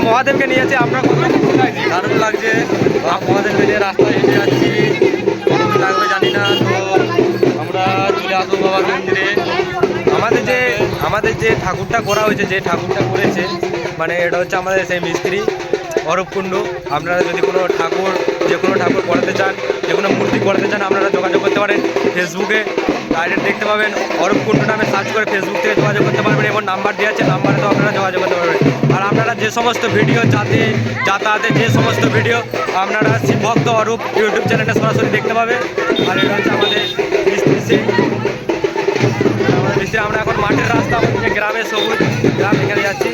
মহাদেবকে নিয়ে যাচ্ছি, আমরা কত দারুণ লাগছে। মহাদেব মিলে রাস্তায় হেঁটে যাচ্ছি, কতদিন লাগবে জানি না। তো আমরা চলে আসবো বাবার মন্দিরে। আমাদের যে ঠাকুরটা করা হয়েছে, যে ঠাকুরটা করেছে, মানে এটা হচ্ছে আমাদের সেই মিস্ত্রি অরূপ কুণ্ডু। আপনারা যদি কোনো ঠাকুর, যে কোনো ঠাকুর করাতে চান, যে কোনো মূর্তি করাতে চান, আপনারা যোগাযোগ করতে পারেন। ফেসবুকে ডাইরেক্ট দেখতে পাবেন, অরূপ কুণ্ডু নামে সার্চ করে ফেসবুক থেকে যোগাযোগ করতে পারবেন এবং নাম্বার দেওয়া আছে, নাম্বারে তো আপনারা যোগাযোগ করতে পারবেন। আর আপনারা যে সমস্ত ভিডিও যাতায়াতে যে সমস্ত ভিডিও আপনারা শিবভক্ত অরূপ ইউটিউব চ্যানেলে সরাসরি দেখতে পাবেন। আর এটা হচ্ছে আমাদের মিস্ত্রি। আমরা এখন মাঠের রাস্তা, আমাদের গ্রামে সবুজ গ্রাম, এখানে যাচ্ছি।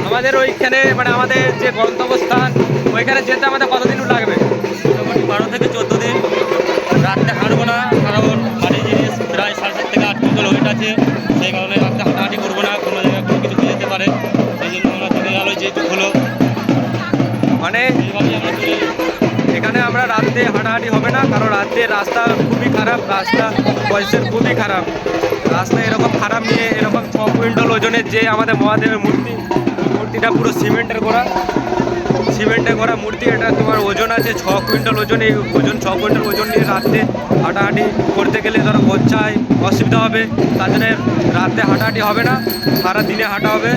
আমাদের ওইখানে মানে আমাদের যে গন্তব্যস্থান, ওইখানে যেতে আমাদের কতদিন লাগবে? মোটামুটি 12 থেকে 14 দিন। রাত্রে হাঁটবো না, কারণ বাড়ির জিনিস প্রায় 7.5 থেকে 8 কুইন্টাল ওয়েট আছে, সেই কারণে রাত্রে হাঁটাহাঁটি করবো না, কোনো জায়গায় কোনো কিছু যেতে পারে, সেই জন্য আমরা দিনের আলোয় যেহেতু হলো মানে এইভাবেই আমরা চলে। এখানে আমরা রাত্রে হাঁটাহাঁটি হবে না, কারণ রাত্রে রাস্তা খুবই খারাপ, রাস্তা পয়সার খুবই খারাপ রাস্তা। এরকম খারাপ নিয়ে এরকম 6 কুইন্টাল ওজনের যে আমাদের মহাদেবের মূর্তিটা পুরো সিমেন্টের করা মূর্তি। এটা তোমার ওজন আছে 6 কুইন্টাল ওজন। এই 6 কুইন্টাল ওজন নিয়ে রাত্রে হাঁটাহাঁটি করতে গেলে ধরো বোঝায় অসুবিধা হবে, তার জন্য রাত্রে হাঁটাহাঁটি হবে না, সারা দিনে হাঁটা হবে।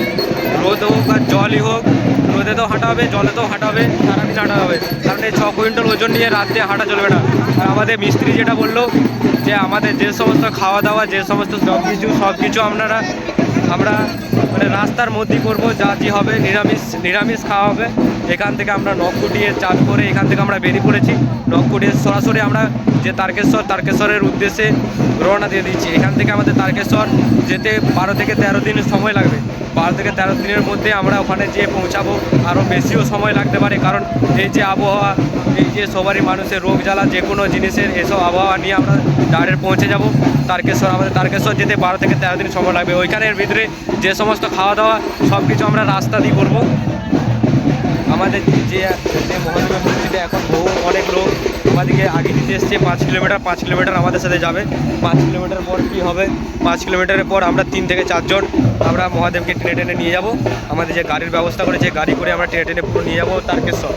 রোদ হোক আর জলই হোক, রোদেতেও হাঁটা হবে, জলেতেও হাঁটা হবে, সারাদিন হাঁটা হবে। কারণ এই 6 কুইন্টাল ওজন নিয়ে রাত্রে হাঁটা চলবে না। আর আমাদের মিস্ত্রি যেটা বললো যে আমাদের যে সমস্ত খাওয়া দাওয়া, যে সমস্ত সব কিছু আমরা মানে রাস্তার মধ্যেই করবো, যা হবে নিরামিষ খাওয়া হবে। এখান থেকে আমরা নখকুটিয়ে চাল করে এখান থেকে আমরা বেরিয়ে পড়েছি। নখকুটিয়ে সরাসরি আমরা যে তারকেশ্বরের উদ্দেশ্যে রওনা দিয়ে দিচ্ছি। এখান থেকে আমাদের তারকেশ্বর যেতে 12 থেকে 13 দিন সময় লাগবে। 12 থেকে 13 দিনের মধ্যে আমরা ওখানে যেয়ে পৌঁছাবো। আরও বেশিও সময় লাগতে পারে, কারণ এই যে আবহাওয়া, এই যে সবারই মানুষের রোগ জ্বালা, যে কোনো জিনিসের এসব আবহাওয়া নিয়ে আমরা ডাইরেক্ট পৌঁছে যাব তারকেশ্বর। আমাদের তারকেশ্বর যেতে 12 থেকে 13 দিন সময় লাগবে। ওইখানের ভিতরে যে সমস্ত খাওয়া দাওয়া সব কিছু আমরা রাস্তা দিয়ে করবো। আমাদের যে মহাদেবের মন্দিরে এখন অনেক লোক আমাদেরকে আগে দিতে এসছে। 5 কিলোমিটার আমাদের সাথে যাবে। 5 কিলোমিটার পর কী হবে? 5 কিলোমিটারের পর আমরা 3 থেকে 4 জন আমরা মহাদেবকে টেনে নিয়ে যাব। আমাদের যে গাড়ির ব্যবস্থা করেছে, গাড়ি করে আমরা টেনে পুরো নিয়ে যাবো তারকেশ্বর।